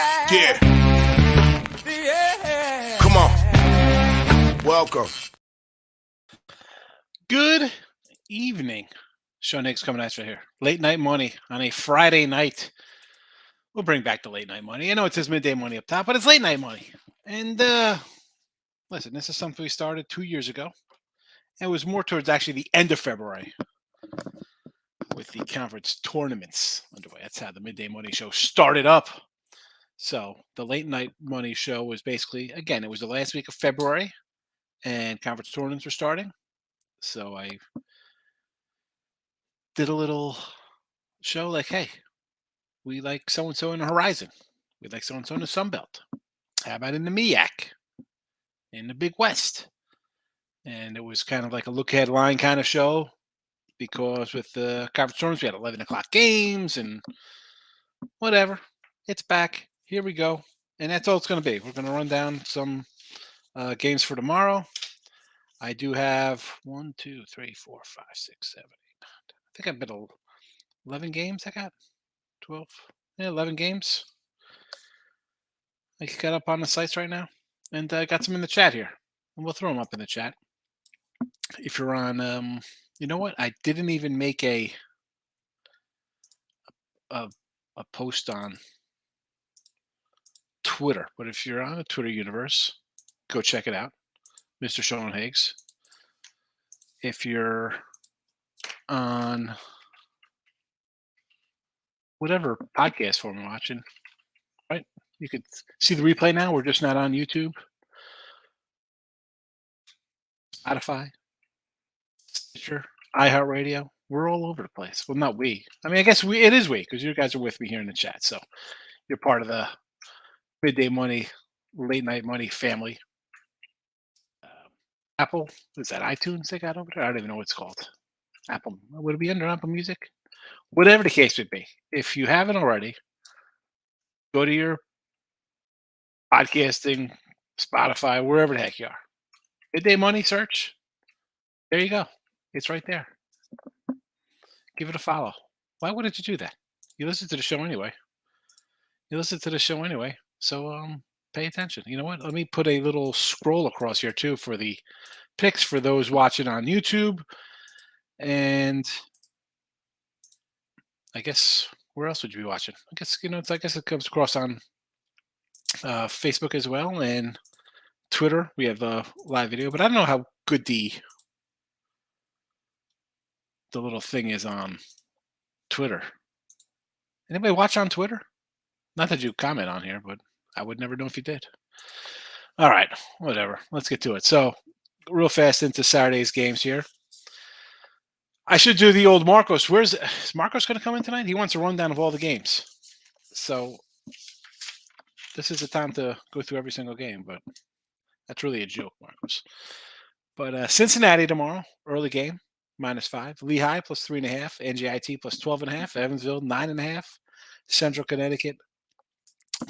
Yeah, Yeah. come on. Welcome. Good evening. Sean Higgs coming at you here. Late night money on a Friday night. We'll bring back the late night money. I know it says midday money up top, but it's late night money. And listen, this is something we started 2 years ago. It was more towards actually the end of February with the conference tournaments underway. That's how the midday money show started up. So the late night money show was basically, again, it was the last week of February and conference tournaments were starting. So I did a little show like, hey, we like so and so in the horizon. We like so and so in the Sun Belt. How about in the MEAC, in the Big West? And it was kind of like a look ahead line kind of show because with the conference tournaments, we had 11 o'clock games and whatever. It's back. Here we go. And that's all it's going to be. We're going to run down some games for tomorrow. I do have 1, 2, 3, 4, 5, 6, 7, 8, 9, 10. I think I've been 11 games. I got 12. Yeah, 11 games. I got up on the sites right now, and I got some in the chat here, and we'll throw them up in the chat. If you're on, you know what? I didn't even make a a post on Twitter, but if you're on a Twitter universe, go check it out, Mr. Sean Higgs. If you're on whatever podcast form you're watching, right? You could see the replay now. We're just not on YouTube, Spotify, Stitcher, iHeartRadio. We're all over the place. Well, not we. I mean, I guess it is we because you guys are with me here in the chat. So you're part of the midday money, late night money family. Apple, is that iTunes they got over there? I don't even know what it's called. Apple, would it be under Apple Music? Whatever the case would be. If you haven't already, go to your podcasting, Spotify, wherever the heck you are. Midday money search. There you go. It's right there. Give it a follow. Why wouldn't you do that? You listen to the show anyway. So pay attention. You know what? Let me put a little scroll across here too for the picks for those watching on YouTube. And I guess where else would you be watching? I guess I guess it comes across on Facebook as well and Twitter. We have a live video, but I don't know how good the little thing is on Twitter. Anybody watch on Twitter? Not that you comment on here, but I would never know if you did. All right, whatever. Let's get to it. So, real fast into Saturday's games here. I should do the old Marcos. Is Marcos going to come in tonight? He wants a rundown of all the games. So, this is the time to go through every single game, but that's really a joke, Marcos. But Cincinnati tomorrow, early game, -5. Lehigh +3.5. NJIT +12.5. Evansville 9.5. Central Connecticut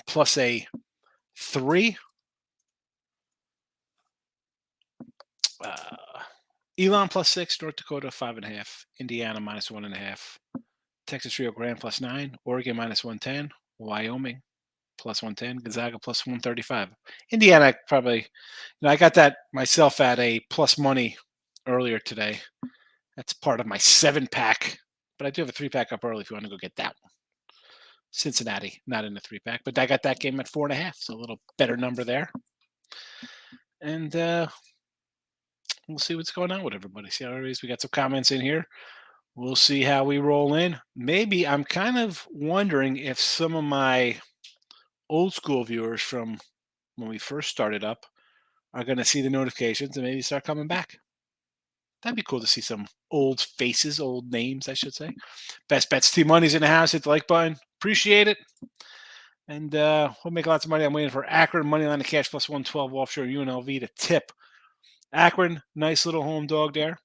+3. Elon +6. North Dakota 5.5. Indiana -1.5. Texas Rio Grande +9. Oregon -110. Wyoming +110. Gonzaga +135. Indiana probably, I got that myself at a plus money earlier today. That's part of my 7-pack, but I do have a 3-pack up early if you want to go get that one. Cincinnati, not in the 3-pack, but I got that game at 4.5, so a little better number there. And we'll see what's going on with everybody. See how it is. We got some comments in here. We'll see how we roll in. Maybe I'm kind of wondering if some of my old school viewers from when we first started up are going to see the notifications and maybe start coming back. That'd be cool to see some old faces, old names, I should say. Best Bets Team Money's in the house. Hit the like button. Appreciate it. And we'll make lots of money. I'm waiting for Akron Moneyline to cash +112 offshore UNLV to tip. Akron, nice little home dog there.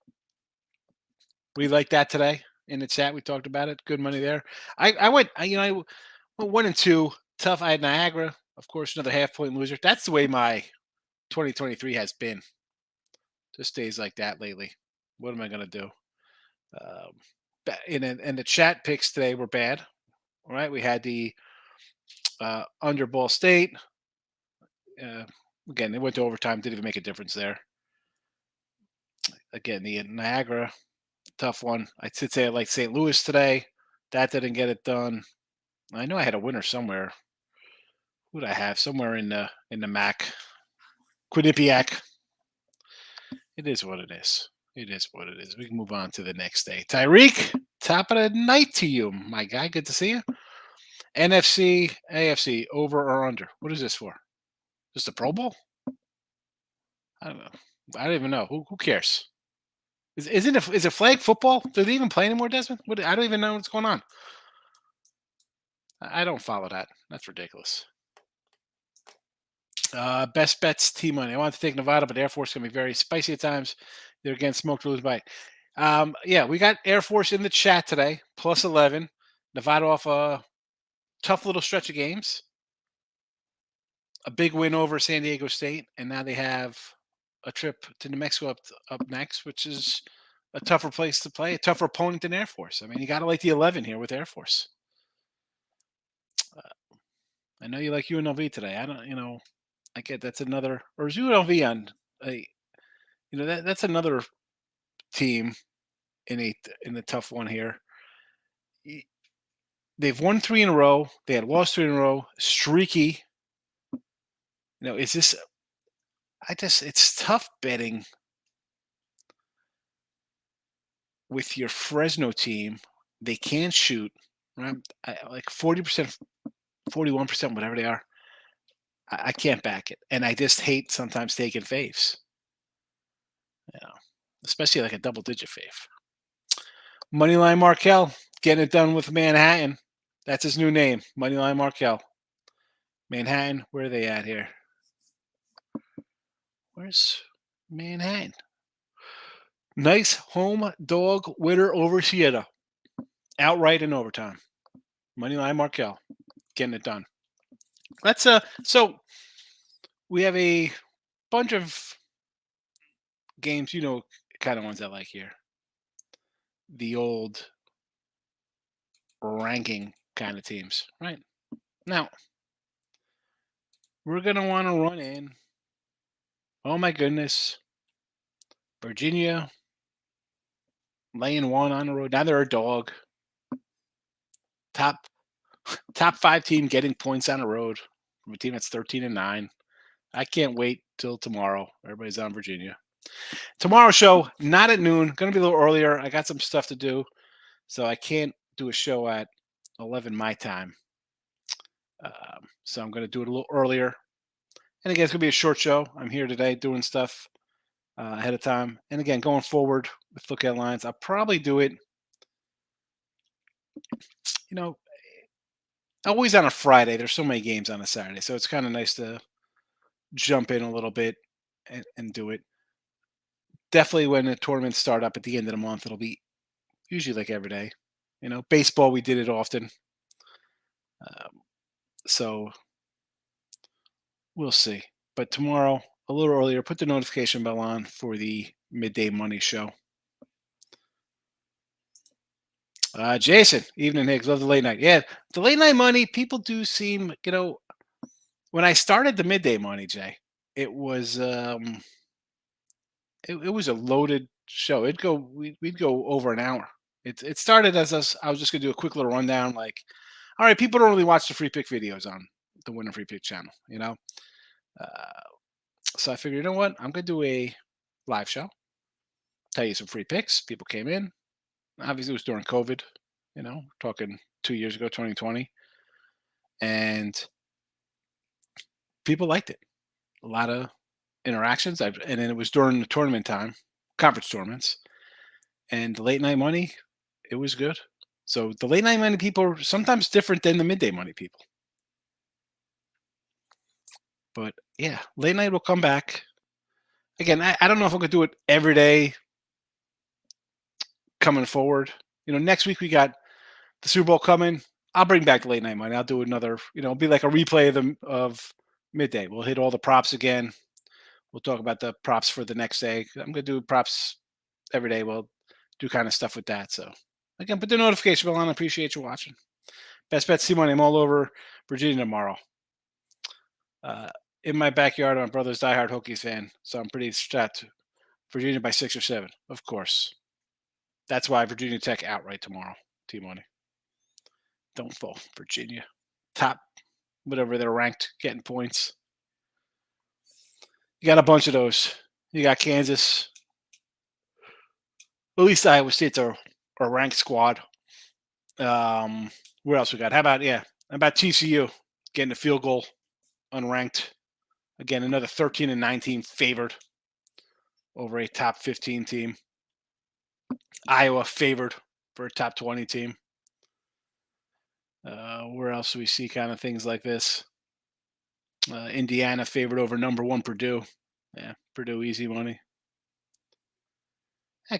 We like that today in the chat. We talked about it. Good money there. I went 1-2. Tough. I had Niagara, of course, another half-point loser. That's the way my 2023 has been. Just stays like that lately. What am I going to do? And the chat picks today were bad. All right. We had the Under Ball State. Uh, Again, they went to overtime. Didn't even make a difference there. Again, the Niagara, tough one. I should say I like St. Louis today. That didn't get it done. I know I had a winner somewhere. Who did I have? Somewhere in the MAC. Quinnipiac. It is what it is. It is what it is. We can move on to the next day. Tyreek, top of the night to you, my guy. Good to see you. NFC, AFC, over or under? What is this for? Just a Pro Bowl? I don't know. I don't even know. Who cares? Is it flag football? Do they even play anymore, Desmond? I don't even know what's going on. I don't follow that. That's ridiculous. Best bets, T-money. I want to take Nevada, but Air Force can be very spicy at times. They're against smoke to lose by. Yeah, we got Air Force in the chat today, plus 11. Nevada off a tough little stretch of games. A big win over San Diego State, and now they have a trip to New Mexico up next, which is a tougher place to play, a tougher opponent than Air Force. I mean, you got to like the 11 here with Air Force. I know you like UNLV today. I don't, I get that's another, or is UNLV on a, that's another team in the tough one here. They've won 3 in a row. They had lost 3 in a row. Streaky. Is this? It's tough betting with your Fresno team. They can't shoot, right? Like 40%, 41%, whatever they are. I can't back it, and I just hate sometimes taking faves. Especially like a double-digit fave. Moneyline Markel getting it done with Manhattan. That's his new name, Moneyline Markel. Manhattan, where are they at here? Where's Manhattan? Nice home dog winner over Siena. Outright in overtime. Moneyline Markel getting it done. Let's so we have a bunch of games, kind of ones I like here. The old ranking kind of teams, right? Now, we're going to want to run in. Oh my goodness. Virginia laying 1 on the road. Now they're a dog. Top 5 team getting points on the road from a team that's 13-9. I can't wait till tomorrow. Everybody's on Virginia. Tomorrow's show, not at noon. Going to be a little earlier. I got some stuff to do, so I can't do a show at 11 my time. So I'm going to do it a little earlier. And again, it's going to be a short show. I'm here today doing stuff ahead of time. And again, going forward with look at lines, I'll probably do it, always on a Friday. There's so many games on a Saturday, so it's kind of nice to jump in a little bit and do it. Definitely when the tournaments start up at the end of the month, it'll be usually like every day. Baseball, we did it often. So we'll see. But tomorrow, a little earlier, put the notification bell on for the Midday Money show. Jason, evening, Higgs. Love the late night. Yeah, the late night money, people do seem, when I started the Midday Money, Jay, it was it was a loaded show. We'd go over an hour. It started as us. I was just gonna do a quick little rundown, like, all right, people don't really watch the free pick videos on the Winner Free Pick channel, So I figured, you know what, I'm gonna do a live show, tell you some free picks. People came in. Obviously, it was during COVID. Talking 2 years ago, 2020, and people liked it. A lot of interactions. And then it was during the tournament time, conference tournaments, and the late night money, it was good. So the late night money people are sometimes different than the midday money people. But yeah, late night will come back. Again, I don't know if I'm going to do it every day coming forward. Next week we got the Super Bowl coming. I'll bring back the late night money. I'll do another, it'll be like a replay of midday. We'll hit all the props again. We'll talk about the props for the next day. I'm going to do props every day. We'll do kind of stuff with that. So again, put the notification bell on. I appreciate you watching. Best bet C money. I'm all over Virginia tomorrow. Uh, in my backyard, my brother's diehard Hokies fan, so I'm pretty strapped. Virginia by 6 or 7, of course. That's why Virginia Tech outright tomorrow. T money. Don't fall, Virginia. Top, whatever they're ranked, getting points. You got a bunch of those. You got Kansas. At least Iowa State's a ranked squad. Where else we got? How about TCU getting a field goal, unranked. Again, another 13-19 favored over a top 15 team. Iowa favored for a top 20 team. Where else do we see kind of things like this? Indiana favored over number 1 Purdue. Yeah, Purdue easy money.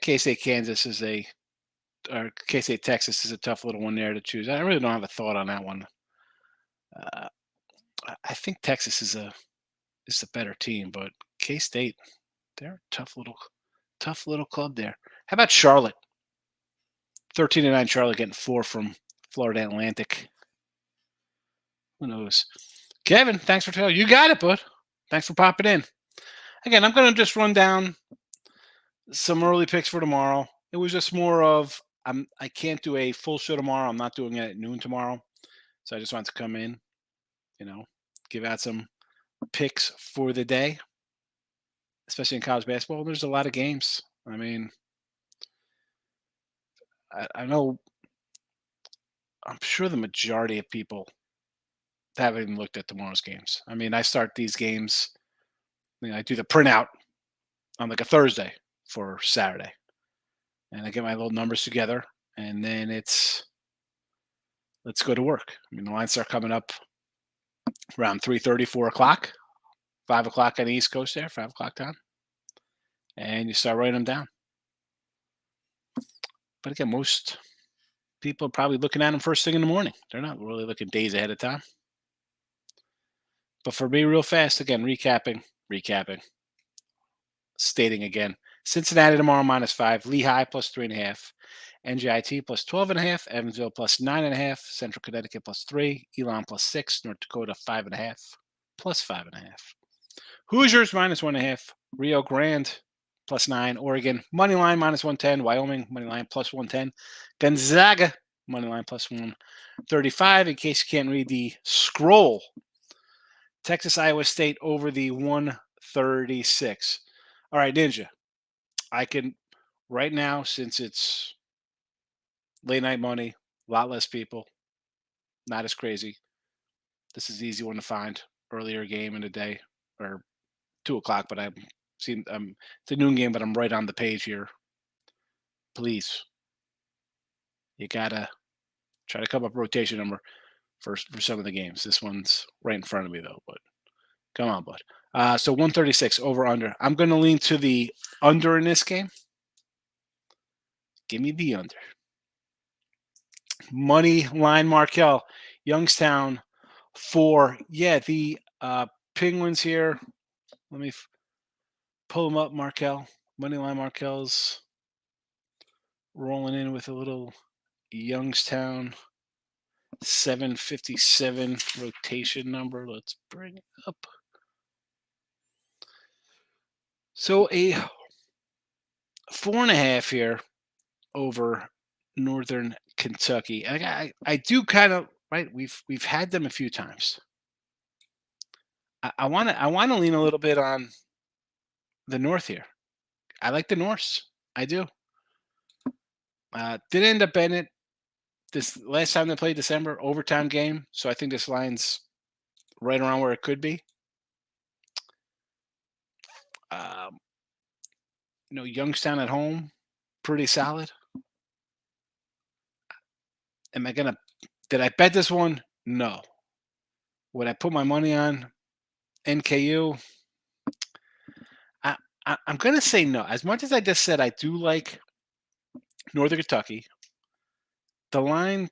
K-State Kansas is or K-State Texas is a tough little one there to choose. I really don't have a thought on that one. I think Texas is the better team, but K-State, they're a tough little club there. How about Charlotte? 13-9 Charlotte getting 4 from Florida Atlantic. Who knows? Kevin, thanks for telling. You got it, bud. Thanks for popping in. Again, I'm going to just run down some early picks for tomorrow. It was just more of I can't do a full show tomorrow. I'm not doing it at noon tomorrow. So I just wanted to come in, give out some picks for the day, especially in college basketball. There's a lot of games. I mean, I know I'm sure the majority of people haven't even looked at tomorrow's games. I mean, I start these games, I do the printout on like a Thursday for Saturday. And I get my little numbers together, and then let's go to work. I mean, the lines start coming up around 3:30, 4 o'clock, 5 o'clock on the East Coast there, 5 o'clock time. And you start writing them down. But again, most people are probably looking at them first thing in the morning. They're not really looking days ahead of time. But for me, real fast, again, recapping, stating again, Cincinnati tomorrow -5, Lehigh +3.5, NJIT +12.5, Evansville +9.5, Central Connecticut +3, Elon +6, North Dakota 5.5, +5.5. Hoosiers -1.5, Rio Grande +9, Oregon moneyline -110, Wyoming moneyline +110, Gonzaga moneyline +135. In case you can't read the scroll, Texas Iowa State over the 136. All right, Ninja. I can right now, since it's late night money, a lot less people, not as crazy. This is the easy one to find. Earlier game in the day, or 2 o'clock, but it's a noon game, but I'm right on the page here. Please, you gotta try to come up rotation number for some of the games. This one's right in front of me though, but come on, bud. So 136 over under. I'm going to lean to the under in this game. Give me the under. Money line Markel, Youngstown 4. Yeah, the Penguins here. Let me pull them up, Markel. Money line Markel's rolling in with a little Youngstown 757 rotation number. Let's bring it up. So a 4.5 here over Northern Kentucky. I do kind of right. We've had them a few times. I want to lean a little bit on the North here. I like the Norse. I do. Didn't end up betting it this last time they played December overtime game. So I think this line's right around where it could be. Youngstown at home, pretty solid. Did I bet this one? No. Would I put my money on NKU? I'm going to say no. As much as I just said I do like Northern Kentucky, the line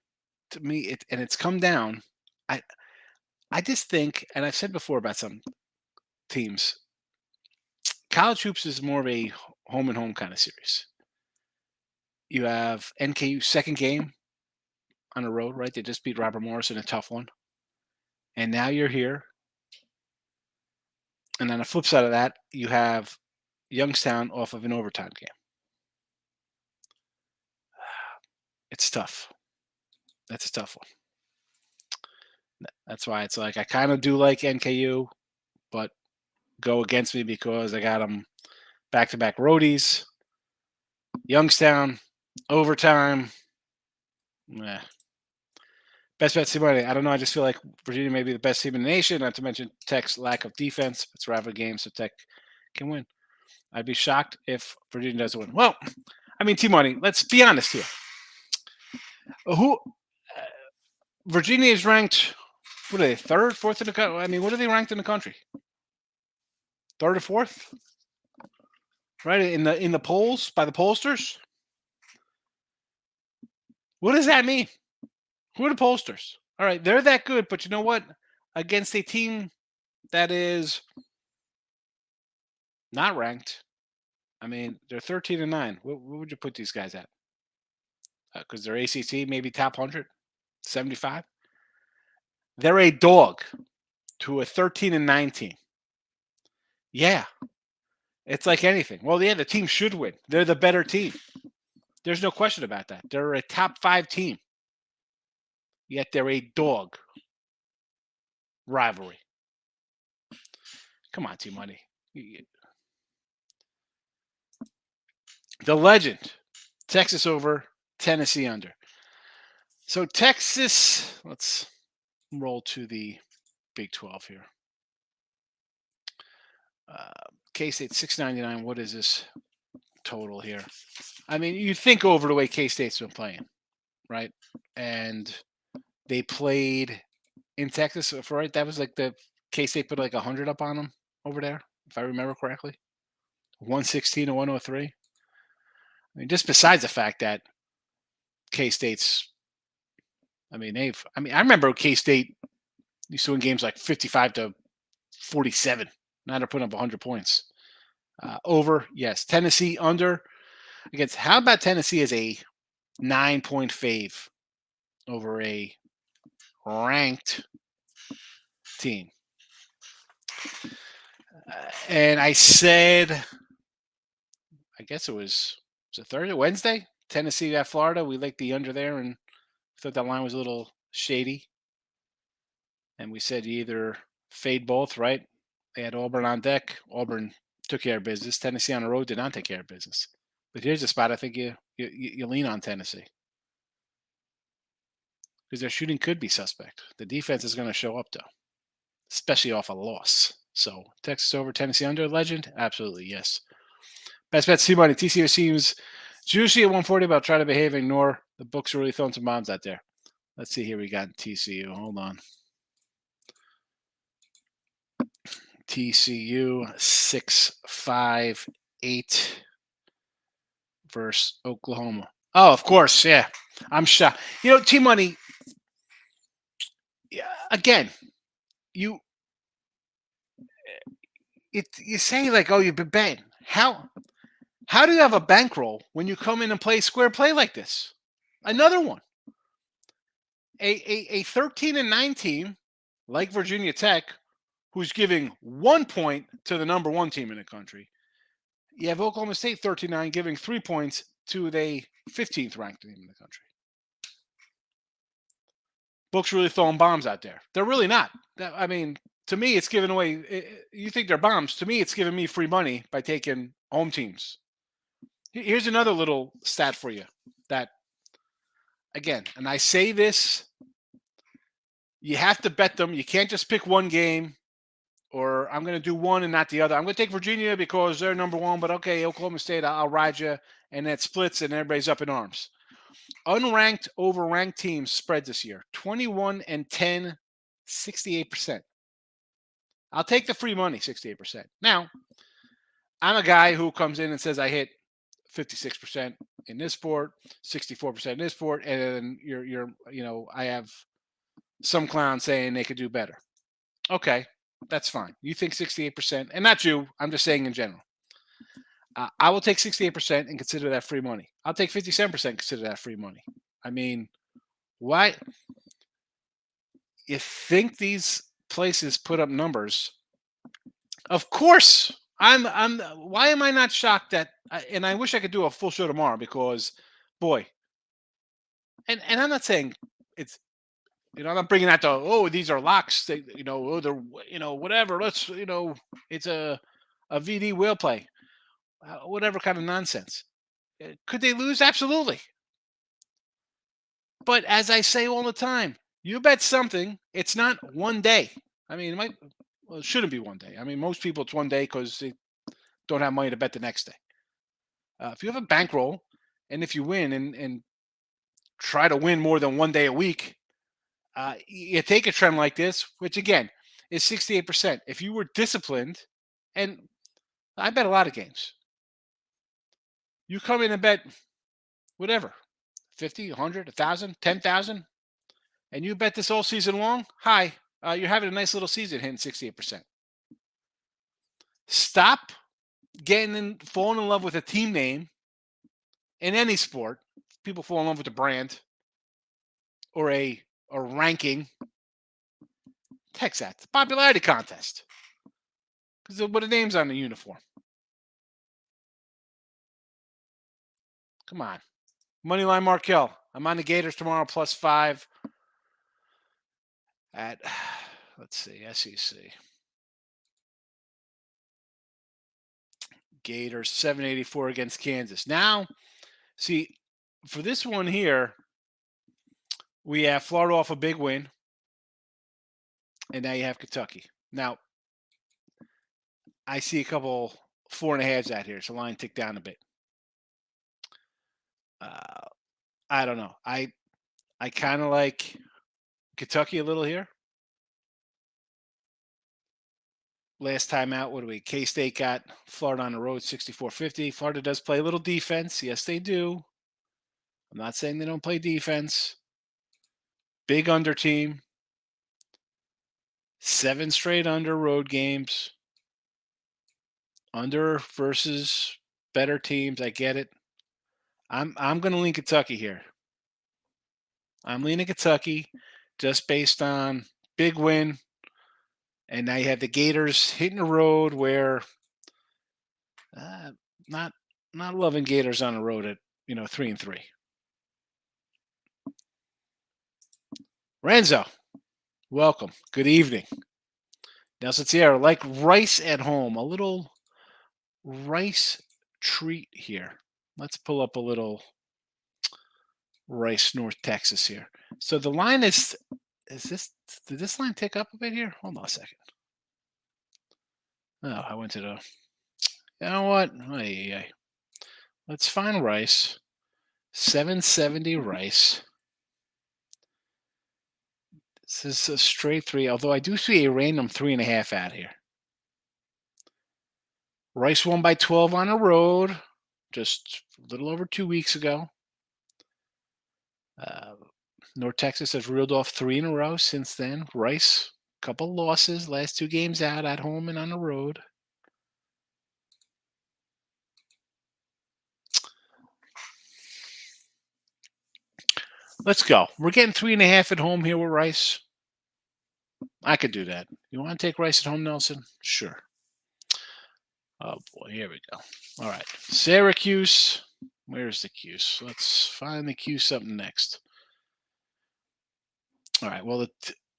to me, it's come down. I just think, and I've said before about some teams, college hoops is more of a home and home kind of series. You have NKU second game on the road, right? They just beat Robert Morris in a tough one. And now you're here. And on the flip side of that, you have Youngstown off of an overtime game. It's tough. That's a tough one. That's why it's like I kind of do like NKU, but go against me because I got them back-to-back roadies. Youngstown, overtime. Nah. Best bet team money. I don't know. I just feel like Virginia may be the best team in the nation. Not to mention Tech's lack of defense. It's a rivalry game, so Tech can win. I'd be shocked if Virginia doesn't win. Well, I mean, team money. Let's be honest here. Virginia is ranked? What are they? Third, fourth in the country? I mean, what are they ranked in the country? Third or fourth? Right in the polls by the pollsters. What does that mean? Who are the pollsters? All right, they're that good, but you know what? Against a team that is not ranked, I mean, they're 13-9. What would you put these guys at? Because they're ACC, maybe top 100, 75. They're a dog to a 13-9 team. Yeah, it's like anything. Well, yeah, the team should win. They're the better team. There's no question about that. They're a top 5 team. Yet they're a dog. Rivalry. Come on, Team Money. The legend. Texas over, Tennessee under. So Texas, let's roll to the Big 12 here. K-State 699. What is this total here? I mean, you think over the way K-State's been playing, right? And they played in Texas for right. That was like the K-State put like 100 up on them over there, if I remember correctly. 116 to 103. I mean, just besides the fact that K-State's, I remember K-State used to win games like 55 to 47. Now they're putting up 100 points. Over, yes. Tennessee under. Against, how about Tennessee as a 9-point fave over a ranked team? And I said, I guess it was it Thursday, Wednesday? Tennessee at Florida. We liked the under there and thought that line was a little shady. And we said you either fade both, right? They had Auburn on deck. Auburn took care of business. Tennessee on the road did not take care of business. But here's a spot I think you lean on Tennessee. Because their shooting could be suspect. The defense is going to show up, though, especially off a loss. So Texas over, Tennessee under, legend? Absolutely, yes. Best bet, C-Money. TCU seems juicy at 140, but I'll try to behave and ignore. The books are really throwing some bombs out there. Let's see here. We got TCU. Hold on. TCU 6-5-8 versus Oklahoma. Oh, of course, yeah. I'm shocked. You know, T-Money, again, you say like, oh, you've been betting. How do you have a bankroll when you come in and play square play like this? Another one. A 13-9 team like Virginia Tech, who's giving 1 point to the number 1 team in the country. You have Oklahoma State 13-9 giving 3 points to the 15th ranked team in the country. Books really throwing bombs out there. They're really not. I mean, to me, it's giving away. You think they're bombs. To me, it's giving me free money by taking home teams. Here's another little stat for you that, again, and I say this, you have to bet them. You can't just pick one game or I'm going to do one and not the other. I'm going to take Virginia because they're number 1, but okay, Oklahoma State, I'll ride you. And that splits and everybody's up in arms. Unranked over ranked teams spread this year. 21-10, 68%. I'll take the free money, 68%. Now, I'm a guy who comes in and says I hit 56% in this sport, 64% in this sport, and I have some clown saying they could do better. Okay, that's fine. You think 68%, and not you. I'm just saying in general. I will take 68% and consider that free money. I'll take 57% and consider that free money. I mean, Why you think these places put up numbers? Of course, I'm. Why am I not shocked that? And I wish I could do a full show tomorrow because, boy, and I'm not saying it's. I'm not bringing that to. Oh, these are locks. Oh, they're whatever. It's a VD will play, whatever kind of nonsense. Could they lose? Absolutely. But as I say all the time, you bet something. It's not one day. I mean, it shouldn't be one day. I mean, most people it's one day because they don't have money to bet the next day. If you have a bankroll, and if you win and try to win more than one day a week, you take a trend like this, which again is 68%. If you were disciplined, and I bet a lot of games, you come in and bet whatever 50, 100, 1,000, 10,000, and you bet this all season long, hi, you're having a nice little season hitting 68%. Stop falling in love with a team name in any sport. People fall in love with a brand or a ranking. Text that. It's a popularity contest. Because what the name's on the uniform. Come on. Moneyline Markel. I'm on the Gators tomorrow +5 at, let's see, SEC. Gators 784 against Kansas. Now, see, for this one here, we have Florida off a big win. And now you have Kentucky. Now, I see a couple 4.5s out here. So line ticked down a bit. I don't know. I kind of like Kentucky a little here. Last time out, what do we? K-State got Florida on the road 64-50. Florida does play a little defense. Yes, they do. I'm not saying they don't play defense. Big under team. 7 straight under road games. Under versus better teams. I get it. I'm going to lean Kentucky here. I'm leaning Kentucky just based on big win. And now you have the Gators hitting the road where not not loving Gators on the road at 3-3. Renzo, welcome. Good evening. Nelson Sierra, like rice at home, a little rice treat here. Let's pull up a little Rice, North Texas here. So the line is did this line tick up a bit here? Hold on a second. Oh, I went to the, you know what? Let's find Rice. 770 Rice. This is a straight 3, although I do see a random 3.5 out here. Rice won by 12 on the road just a little over 2 weeks ago. North Texas has reeled off 3 in a row since then. Rice, couple losses, last 2 games out at home and on the road. Let's go. We're getting 3.5 at home here with Rice. I could do that. You want to take Rice at home, Nelson? Sure. Oh boy, here we go. All right, Syracuse. Where's the Cuse? Let's find the Cuse up next. All right. Well,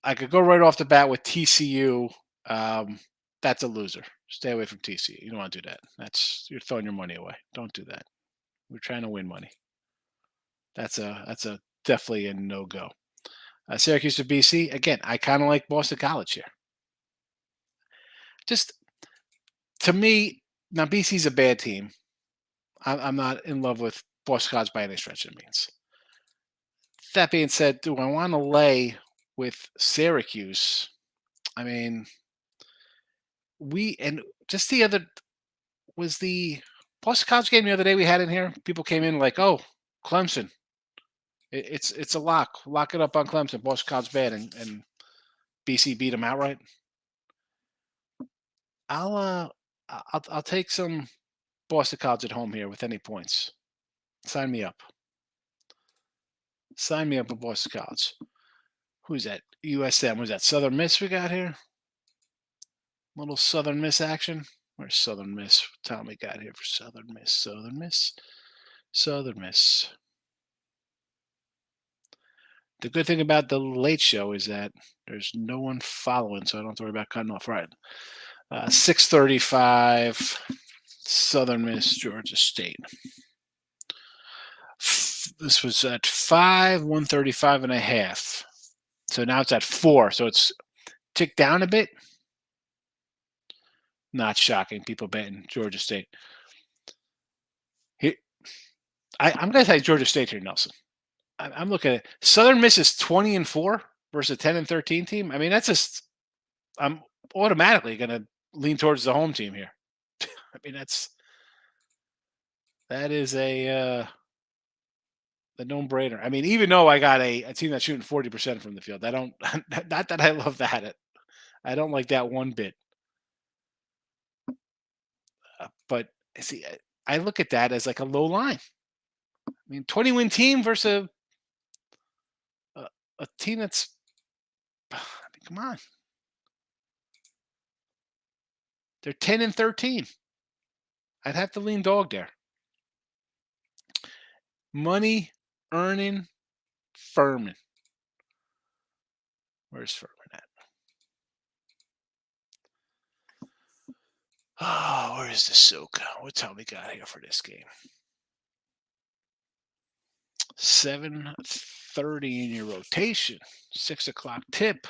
I could go right off the bat with TCU. That's a loser. Stay away from TCU. You don't want to do that. You're throwing your money away. Don't do that. We're trying to win money. That's a definitely a no go. Syracuse to BC. Again, I kind of like Boston College here. Just to me, now BC's a bad team. I'm not in love with Boston College by any stretch of the means. That being said, do I want to lay with Syracuse? I mean, just the other was the Boston College game the other day we had in here. People came in like, "Oh, Clemson, it's a lock. Lock it up on Clemson. Boston College bad," and BC beat them outright. I'll take some Boston College at home here with any points. Sign me up. Sign me up with Boston College. Who's that? USM. Who's that? Southern Miss we got here? Little Southern Miss action. Where's Southern Miss? What time we got here for Southern Miss? Southern Miss. Southern Miss. The good thing about the late show is that there's no one following, so I don't have to worry about cutting off. Right. 6:35, Southern Miss, Georgia State. This was at 135 and a half. So now it's at 4. So it's ticked down a bit. Not shocking. People betting Georgia State. I'm going to say Georgia State here, Nelson. I'm looking at it. Southern Miss is 20-4 versus a 10-13 team. I mean, that's just I'm automatically going to lean towards the home team here. I mean, that is a no-brainer. I mean, even though I got a team that's shooting 40% from the field, I don't. Not that I love that. I don't like that one bit. But see, I look at that as like a low line. I mean, 20-win team versus a team that's. I mean, come on. They're 10-13. I'd have to lean dog there. Money earning Furman. Where's Furman at? Oh, where's the soak? What time we got here for this game? 7:30 in your rotation. 6 o'clock tip.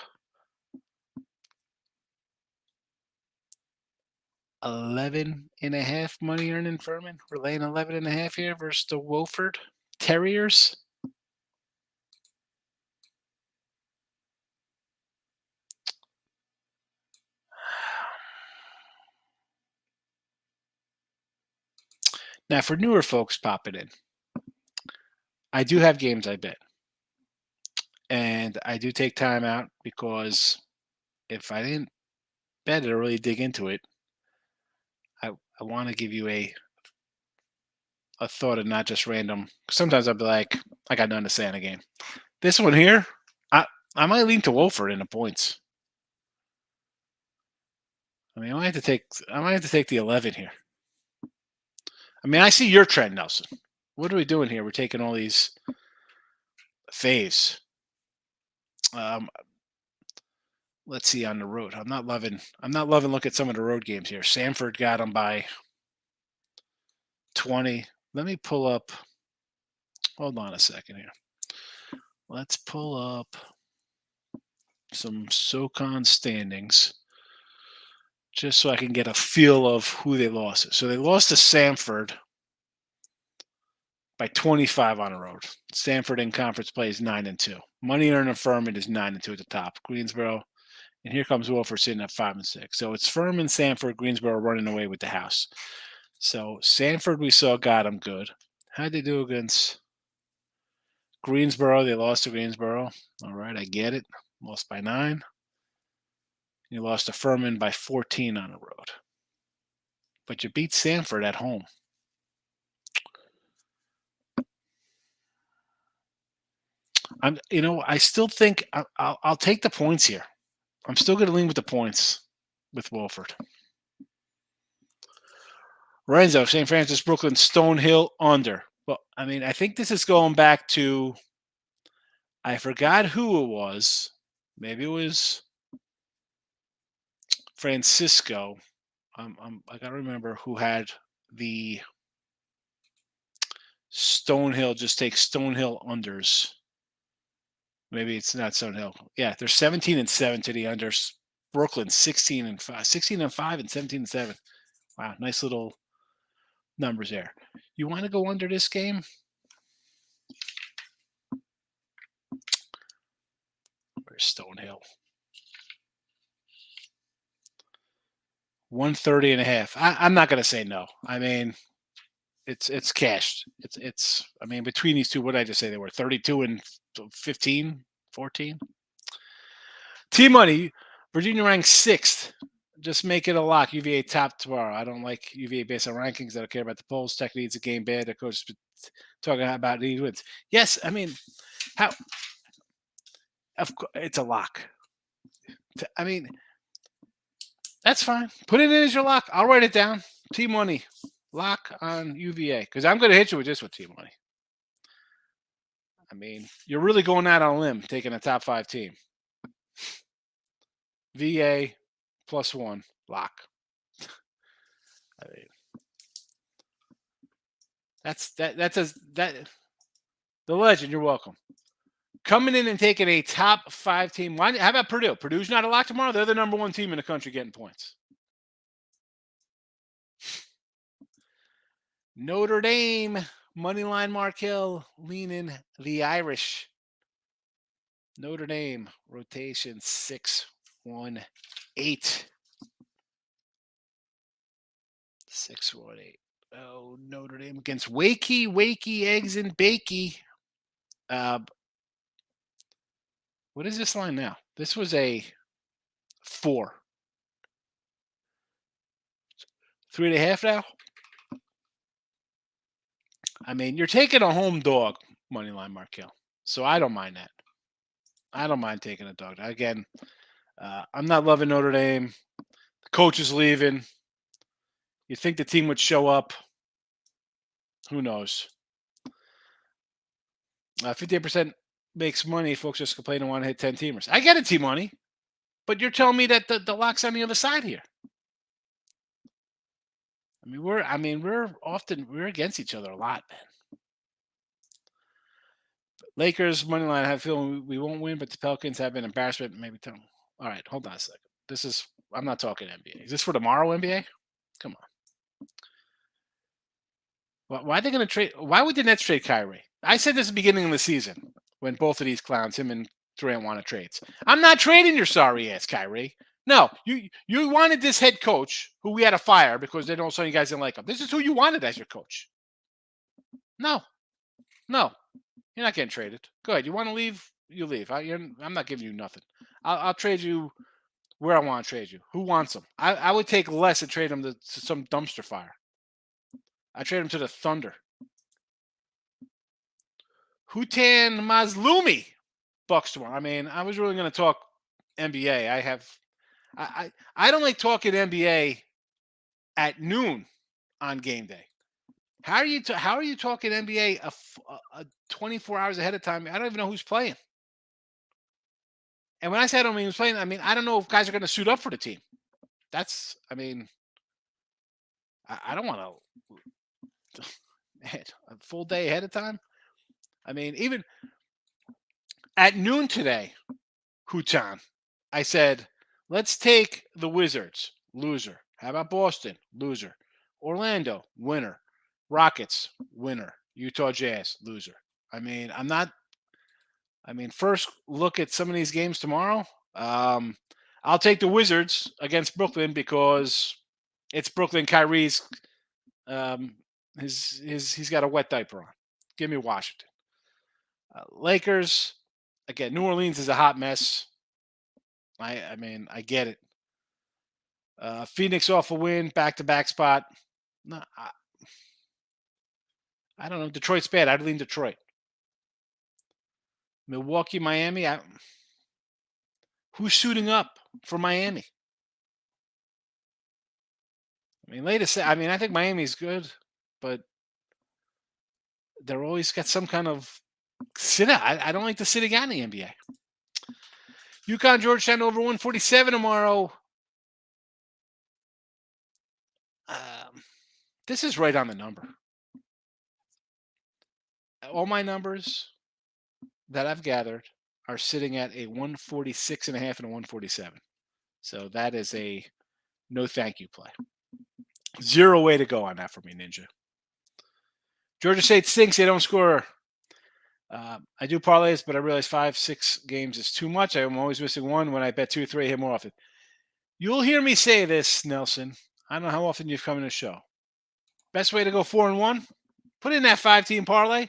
11.5 money earning Furman. We're laying 11.5 here versus the Wofford Terriers. Now, for newer folks popping in, I do have games I bet. And I do take time out because if I didn't bet it or really dig into it, I want to give you a thought and not just random. Sometimes I'll be like, I got nothing to say in a game. This one here, I might lean to Wolford in the points. I mean, I might have to take the 11 here. I mean, I see your trend, Nelson. What are we doing here? We're taking all these faves. Let's see on the road. I'm not loving look at some of the road games here. Samford got them by 20. Let me pull up. Hold on a second here. Let's pull up some SoCon standings just so I can get a feel of who they lost to. So they lost to Samford by 25 on the road. Samford in conference play is 9-2. Money earning Furman is 9-2 at the top. Greensboro, and here comes Wolford sitting at 5-6. So it's Furman, Samford, Greensboro running away with the house. So Samford we saw got them good. How'd they do against Greensboro? They lost to Greensboro. All right, I get it. Lost by 9. You lost to Furman by 14 on the road. But you beat Samford at home. I still think I'll take the points here. I'm still going to lean with the points with Wolford. Renzo, St. Francis, Brooklyn, Stonehill, under. Well, I mean, I think this is going back to, I forgot who it was. Maybe it was Francisco. I got to remember who had the Stonehill, just take Stonehill unders. Maybe it's not Stonehill. Yeah, they're 17-7 to the unders. Brooklyn 16-5, 16-5 and 17-7. Wow, nice little numbers there. You want to go under this game? Where's Stonehill? 130.5. I'm not going to say no. I mean, it's cashed. It's. I mean, between these two, what did I just say? They were 32 and 15, 14. T-Money, Virginia ranked 6th. Just make it a lock. UVA top tomorrow. I don't like UVA based on rankings. I don't care about the polls. Tech needs a game bad. The coach is talking about these wins. Yes, I mean, How? It's a lock. I mean, that's fine. Put it in as your lock. I'll write it down. T Money lock on UVA because I'm going to hit you with this with T Money. I mean, you're really going out on a limb taking a top 5 team. VA +1 lock. I mean, that the legend. You're welcome. Coming in and taking a top 5 team. How about Purdue? Purdue's not a lock tomorrow. They're the number 1 team in the country getting points. Notre Dame moneyline Mark Hill leaning the Irish. Notre Dame rotation 6-1-8. 6-1-8. Oh, Notre Dame against Wakey, Eggs and Bakey. What is this line now? This was a 4. 3.5 now? I mean, you're taking a home dog, moneyline Mark Hill. So I don't mind that. I don't mind taking a dog. Again, I'm not loving Notre Dame. The coach is leaving. You think the team would show up? Who knows? 58% makes money. Folks just complain and want to hit 10 teamers. I get it, T Money, but you're telling me that the lock's on the other side here. We're against each other a lot, man. Lakers money line. I have a feeling we won't win, but the Pelicans have been embarrassment. Maybe tell. All right, hold on a second. I'm not talking NBA. Is this for tomorrow, NBA? Come on. Why are they going to trade? Why would the Nets trade Kyrie? I said this at the beginning of the season when both of these clowns, him and Durant, wanted trades. I'm not trading your sorry ass, Kyrie. No, you wanted this head coach who we had to fire because they don't. So you guys didn't like him. This is who you wanted as your coach. No, you're not getting traded. Go ahead. You want to leave? You leave. I'm not giving you nothing. I'll trade you where I want to trade you. Who wants them? I would take less and trade them to some dumpster fire. I trade them to the Thunder. Hutan Mazlumi Bucks tomorrow. I mean, I was really going to talk NBA. I don't like talking NBA at noon on game day. How are you talking NBA a 24 hours ahead of time? I don't even know who's playing. And when I say I don't mean who's playing, I mean I don't know if guys are going to suit up for the team. I don't want to a full day ahead of time. I mean, even at noon today, Hutan, I said, let's take the Wizards, loser. How about Boston, loser? Orlando, winner. Rockets, winner. Utah Jazz, loser. First look at some of these games tomorrow. I'll take the Wizards against Brooklyn because it's Brooklyn. Kyrie's he's got a wet diaper on. Give me Washington. Lakers, again, New Orleans is a hot mess. I get it. Phoenix off a win, back-to-back spot. No, I don't know. Detroit's bad. I'd lean Detroit. Milwaukee, Miami. Who's suiting up for Miami? I think Miami's good, but they're always got some kind of sit out. I don't like the sitting out in the NBA. UConn, Georgetown over 147 tomorrow. This is right on the number. All my numbers that I've gathered are sitting at a 146.5 and a 147. So that is a no thank you play. 0 way to go on that for me, Ninja. Georgia State stinks. They don't score. I do parlays, but I realize 5-6 games is too much. I'm always missing one. When I bet 2 or 3, I hit more often. You'll hear me say this, Nelson. I don't know how often you've come in the show. Best way to go 4-1. Put in that 5-team parlay.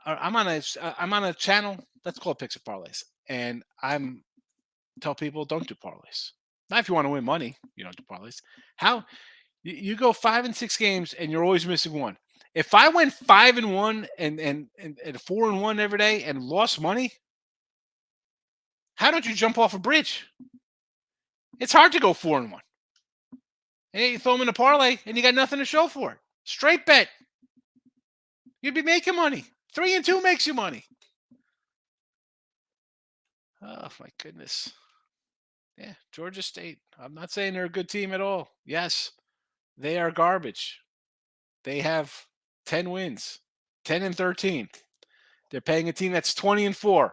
I'm on a channel. Let's call it Picks and Parlays, and I'm tell people don't do parlays. Not if you want to win money, you don't do parlays. How you go 5 and 6 games and you're always missing one. If I went 5-1 and 4-1 every day and lost money, how don't you jump off a bridge? It's hard to go 4-1. And you throw them in a parlay and you got nothing to show for it. Straight bet. You'd be making money. 3-2 makes you money. Oh my goodness. Yeah, Georgia State. I'm not saying they're a good team at all. Yes, they are garbage. They have 10 wins, 10-13. They're paying a team that's 20-4,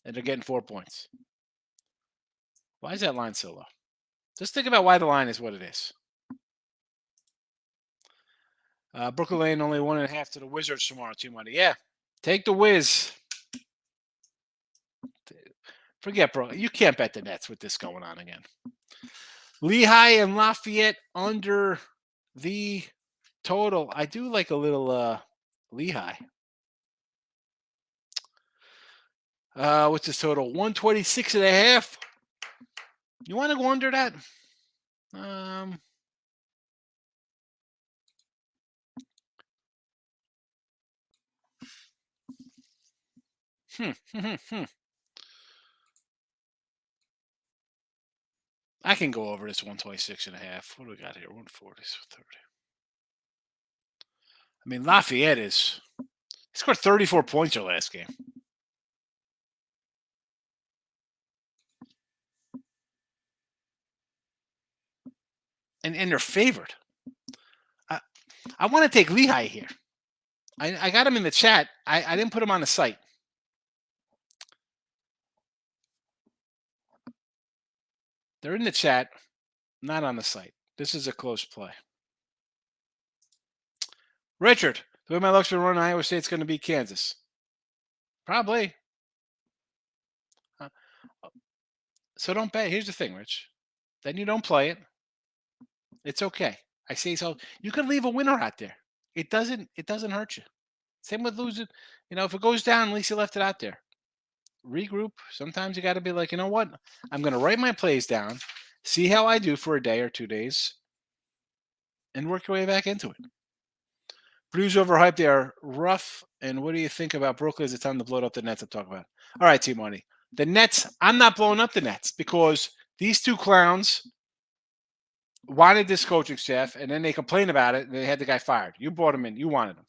and they're getting 4 points. Why is that line so low? Just think about why the line is what it is. Brooklyn Lane only 1.5 to the Wizards tomorrow. Team money. Yeah, take the Wiz. Forget, bro. You can't bet the Nets with this going on again. Lehigh and Lafayette under the total. I do like a little Lehigh. What's this total? 126.5. You want to go under that? I can go over this 126.5. What do we got here? 140. 30. I mean, Lafayette he scored 34 points their last game. And they're favored. I want to take Lehigh here. I got them in the chat. I didn't put them on the site. They're in the chat, not on the site. This is a close play. Richard, the way my luck's been running, Iowa State's going to beat Kansas. Probably. So don't bet. Here's the thing, Rich. Then you don't play it. It's okay. I say so. You could leave a winner out there. It doesn't hurt you. Same with losing. If it goes down, at least you left it out there. Regroup. Sometimes you got to be like, you know what? I'm going to write my plays down, see how I do for a day or 2 days, and work your way back into it. Blues overhyped. They are rough. And what do you think about Brooklyn? Is it time to blow up the Nets? I'm talking about. All right, Team Money. The Nets. I'm not blowing up the Nets because these two clowns wanted this coaching staff, and then they complained about it, and they had the guy fired. You brought him in. You wanted him.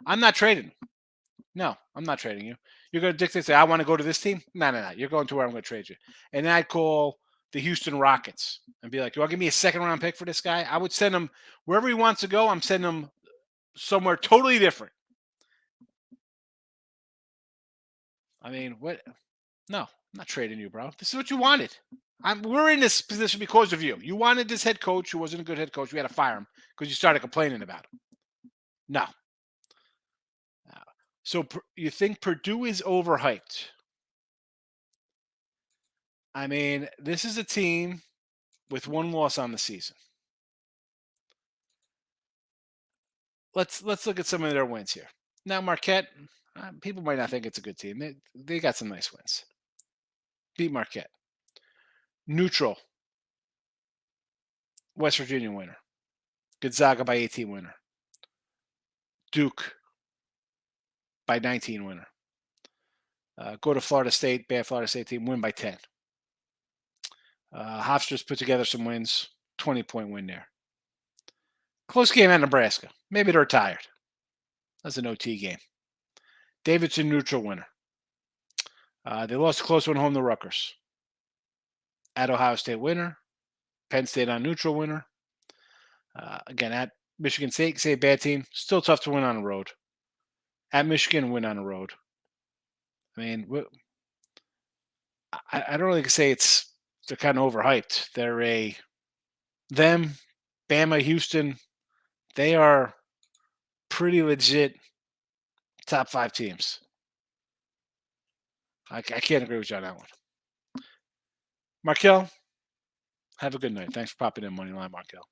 I'm not trading him. No, I'm not trading you. You're going to dictate, say, I want to go to this team? No. You're going to where I'm going to trade you. And then I'd call the Houston Rockets and be like, you want to give me a second-round pick for this guy? I would send him wherever he wants to go. I'm sending him somewhere totally different. I mean, what? No, I'm not trading you, bro. This is what you wanted. We're in this position because of you. You wanted this head coach who wasn't a good head coach. We had to fire him because you started complaining about him. No. So you think Purdue is overhyped? I mean, this is a team with 1 loss on the season. Let's look at some of their wins here. Now, Marquette, people might not think it's a good team. They got some nice wins. Beat Marquette. Neutral. West Virginia winner. Gonzaga by 18 winner. Duke by 19 winner. Go to Florida State, bad Florida State team, win by 10. Hofstra's put together some wins, 20-point win there. Close game at Nebraska. Maybe they're tired. That's an OT game. Davidson neutral winner. They lost a close one home to Rutgers. At Ohio State winner. Penn State on neutral winner. Again, at Michigan State, say bad team. Still tough to win on the road. At Michigan, win on the road. I mean, I don't really say they're kind of overhyped. They're them, Bama, Houston. They are pretty legit top 5 teams. I can't agree with you on that one. Markel, have a good night. Thanks for popping in, Moneyline, Markel.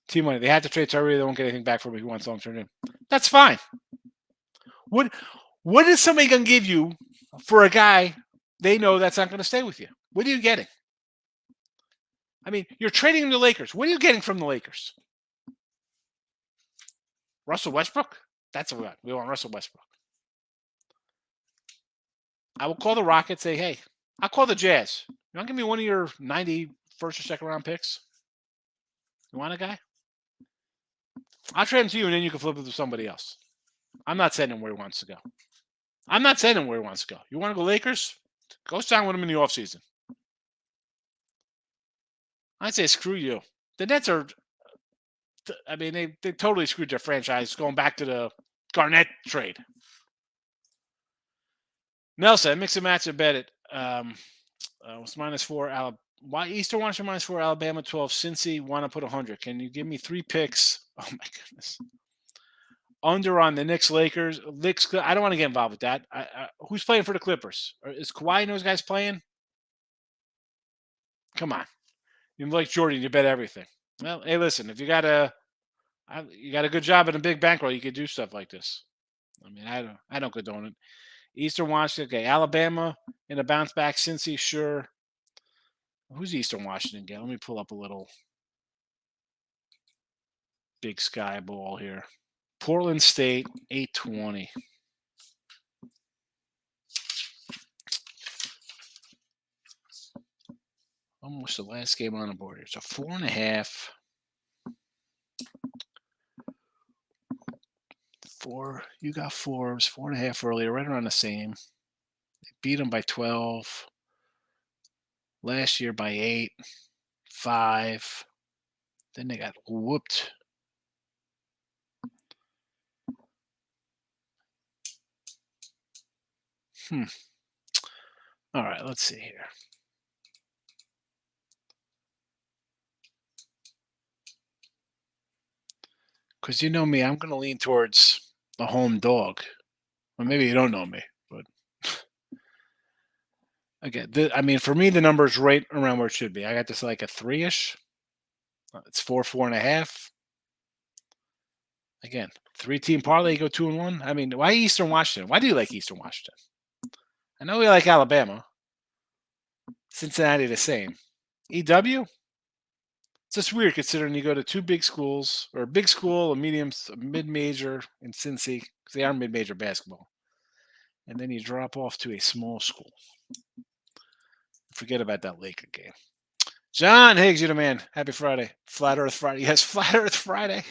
Team Money, they had to trade Tyree. They won't get anything back from him. He wants long-term in. That's fine. What is somebody going to give you for a guy they know that's not going to stay with you? What are you getting? I mean, you're trading him to the Lakers. What are you getting from the Lakers? Russell Westbrook? That's what we want. We want Russell Westbrook. I will call the Rockets. Say, hey, I'll call the Jazz. You want to give me one of your 90 first or second round picks? You want a guy? I'll trade him to you, and then you can flip it to somebody else. I'm not sending him where he wants to go. I'm not sending him where he wants to go. You want to go Lakers? Go sign with him in the offseason. I'd say screw you. The Nets are, I mean, they totally screwed their franchise going back to the Garnett trade. Nelson, mix and match and bet it. Was -4. Why Eastern Washington -4, Alabama 12, Cincy want to put 100. Can you give me 3 picks? Oh my goodness. Under on the Knicks, Lakers. Knicks. I don't want to get involved with that. Who's playing for the Clippers? Is Kawhi and those guys playing? Come on, you like Jordan. You bet everything. Well, hey, listen. If you got a good job and a big bankroll, you could do stuff like this. I mean, I don't condone it. Eastern Washington, okay. Alabama in a bounce back. Cincy, sure. Who's Eastern Washington again? Let me pull up a little Big Sky ball here. Portland State, 820. Almost the last game on the board here. So 4.5. 4. You got 4. It was 4.5 earlier, right around the same. They beat them by 12. Last year by 8. 5. Then they got whooped. All right, let's see here. Because you know me, I'm going to lean towards the home dog. Well, maybe you don't know me, but again, I mean, for me, the number is right around where it should be. I got this like a 3-ish. It's 4.5. Again, 3-team parlay, go 2-1. I mean, why Eastern Washington? Why do you like Eastern Washington? I know we like Alabama. Cincinnati the same. EW? It's just weird considering you go to 2 big schools, or a big school, a mid-major in Cincy, because they are mid-major basketball. And then you drop off to a small school. Forget about that Laker game. John Higgs, you the man. Happy Friday. Flat Earth Friday. Yes, Flat Earth Friday.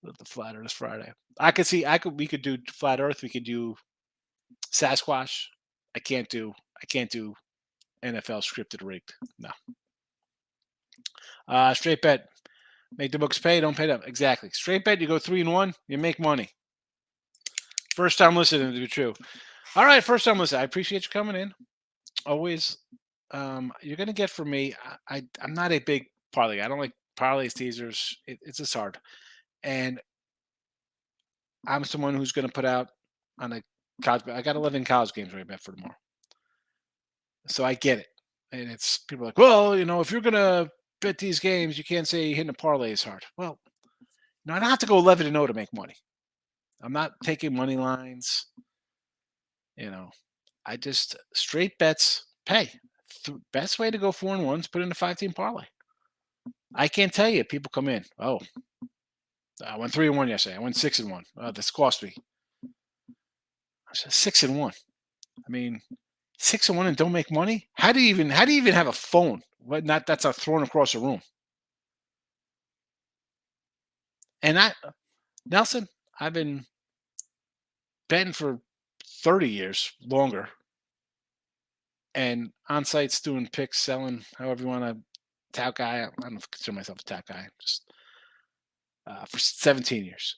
The Flat Earth Friday. We could do Flat Earth. We could do Sasquatch. I can't do NFL scripted rigged. No. Straight bet. Make the books pay, don't pay them. Exactly. Straight bet, you go 3-1, you make money. First time listening to be true. All right, first time listening. I appreciate you coming in. Always. You're gonna get from me. I'm not a big parlay guy. I don't like parlays, teasers. It's just hard. And I'm someone who's gonna put out on a college. I got 11 college games right bet for tomorrow. So I get it. And it's people are like, well, if you're gonna bet these games, you can't say hitting a parlay is hard. Well, I don't have to go 11-0 to make money. I'm not taking money lines. I just straight bets pay. Best way to go 4-1 is put in a 5-team parlay. I can't tell you. People come in. Oh, I went 3-1 yesterday. I went 6-1. This cost me. I said 6-1. I mean, 6-1 and don't make money. How do you even have a phone? What? Not that's a thrown across the room. And Nelson, I've been betting for 30 years longer. And on sites doing picks, selling, however you want to tout guy. I don't consider myself a tout guy. Just for 17 years.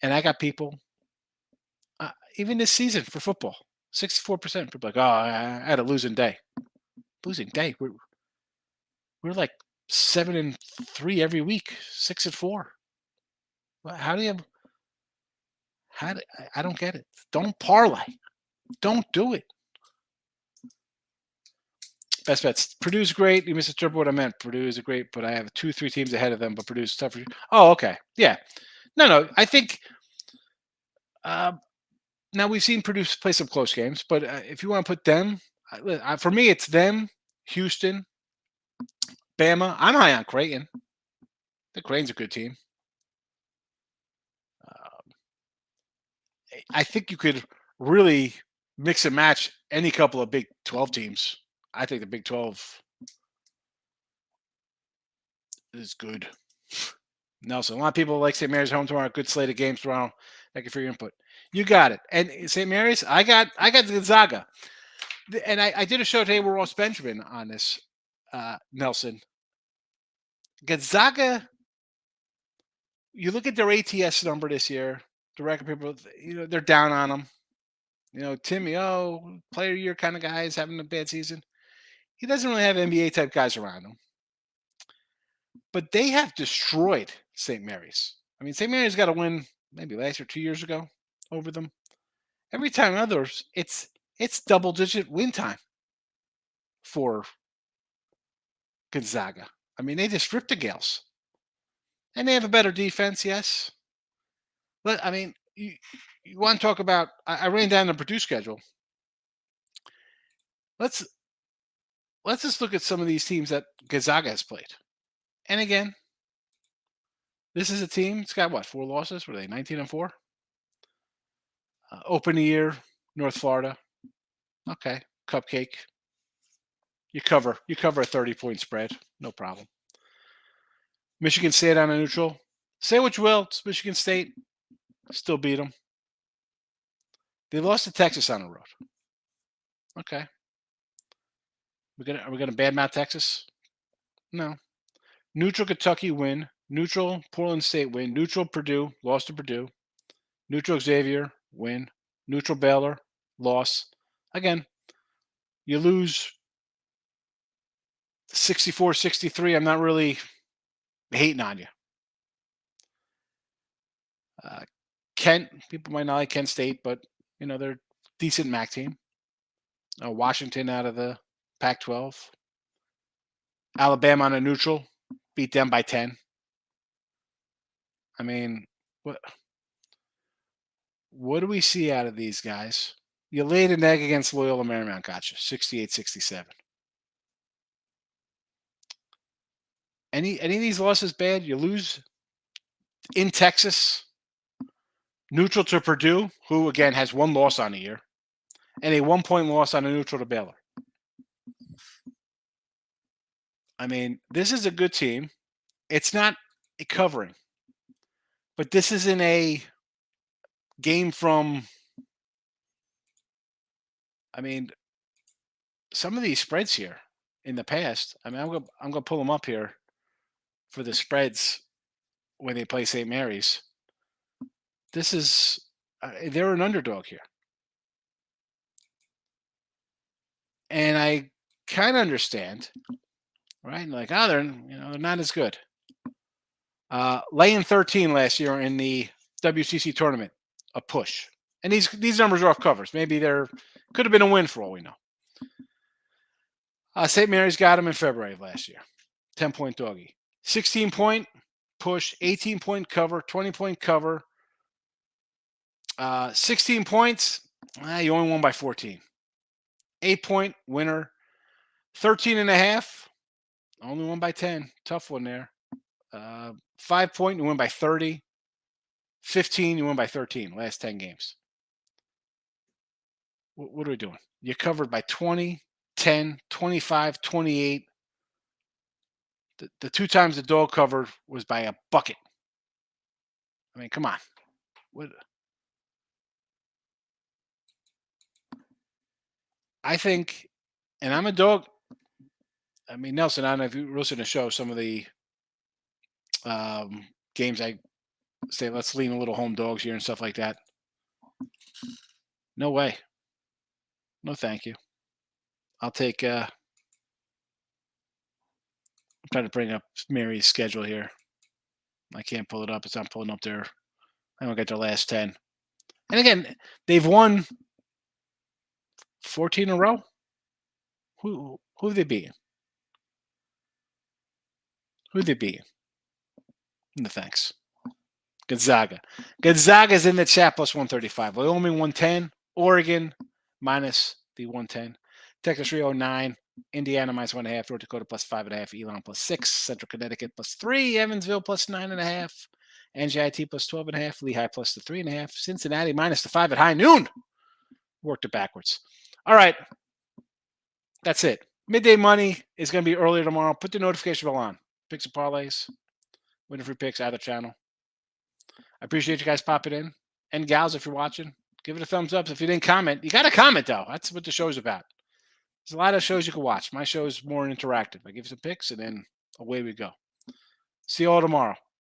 And I got people, even this season for football, 64%. People like, oh, I had a losing day. Losing day? We're like 7-3 every week, 6-4. How do you? I don't get it. Don't parlay. Don't do it. Best bets. Purdue's great. You misinterpreted what I meant. Purdue is great, but I have 2-3 teams ahead of them. But Purdue's tougher. Oh, okay. Yeah. No. I think. Now we've seen Purdue play some close games, but if you want to put them, for me, it's them, Houston, Bama. I'm high on Creighton. The Creighton's a good team. I think you could really mix and match any couple of Big 12 teams. I think the Big 12 is good. Nelson, a lot of people like St. Mary's home tomorrow. Good slate of games tomorrow. Thank you for your input. You got it. And St. Mary's, I got Gonzaga. And I did a show today with Ross Benjamin on this, Nelson. Gonzaga, you look at their ATS number this year, the record people, they're down on them. Timmy, player of the year kind of guy is having a bad season. He doesn't really have NBA type guys around him. But they have destroyed St. Mary's. I mean, St. Mary's got a win maybe last year, 2 years ago over them. Every time others, it's double digit win time for Gonzaga. I mean, they just ripped the Gales. And they have a better defense, yes. But I mean, you want to talk about I ran down the Purdue schedule. Let's just look at some of these teams that Gonzaga has played. And again, this is a team. It's got what, 4 losses? Were they 19-4? Open the year, North Florida. Okay, cupcake. You cover a 30-point spread, no problem. Michigan State on a neutral. Say what you will, it's Michigan State. Still beat them. They lost to Texas on the road. Okay. Are we gonna badmouth Texas? No. Neutral Kentucky win. Neutral Portland State win. Neutral Purdue lost to Purdue. Neutral Xavier win. Neutral Baylor loss. Again, you lose 64-63. I'm not really hating on you. Kent, people might not like Kent State, but they're a decent MAC team. Washington out of the Pac-12. Alabama on a neutral, beat them by 10. I mean, what do we see out of these guys? You laid an egg against Loyola Marymount, gotcha, 68-67. Any of these losses bad? You lose in Texas, neutral to Purdue, who again has 1 loss on the year, and a 1-point loss on a neutral to Baylor. I mean, this is a good team. It's not a covering, but this isn't a game from. I mean, some of these spreads here in the past. I mean, I'm gonna pull them up here for the spreads when they play St. Mary's. This is they're an underdog here, and I kind of understand, right? Like, they're not as good. Laying 13 last year in the WCC tournament, a push, and these numbers are off covers. Maybe there could have been a win for all we know. St. Mary's got him in February of last year, 10-point doggy, 16-point push, 18-point cover, 20-point cover. 16 points, you only won by 14. 8-point winner, 13.5, only won by 10. Tough one there. 5-point, you win by 30. 15, you win by 13. Last 10 games. What are we doing? You covered by 20, 10, 25, 28. The 2 times the dog covered was by a bucket. I mean, come on. What? I think, and I'm a dog. I mean, Nelson, I don't know if you listen to the show, some of the games I say, let's lean a little home dogs here and stuff like that. No way. No, thank you. I'll take, I'm trying to bring up Mary's schedule here. I can't pull it up. It's not pulling up there. I don't get their last 10. And again, they've won 14 in a row. Who have they beaten? Who have they beaten? No, thanks. Gonzaga. Gonzaga's in the chat plus 135. Wyoming 110. Oregon minus the 110. Texas 309. Indiana minus 1.5. North Dakota plus 5.5. Elon plus 6. Central Connecticut plus 3. Evansville plus 9.5. NJIT plus 12.5. Lehigh plus the 3.5. Cincinnati minus the 5 at high noon. Worked it backwards. All right. That's it. Midday money is going to be earlier tomorrow. Put the notification bell on. Picks and parlays. Winning free picks, either channel. I appreciate you guys popping in. And gals, if you're watching, give it a thumbs up. If you didn't comment, you got to comment, though. That's what the show's about. There's a lot of shows you can watch. My show is more interactive. I give you some picks, and then away we go. See you all tomorrow.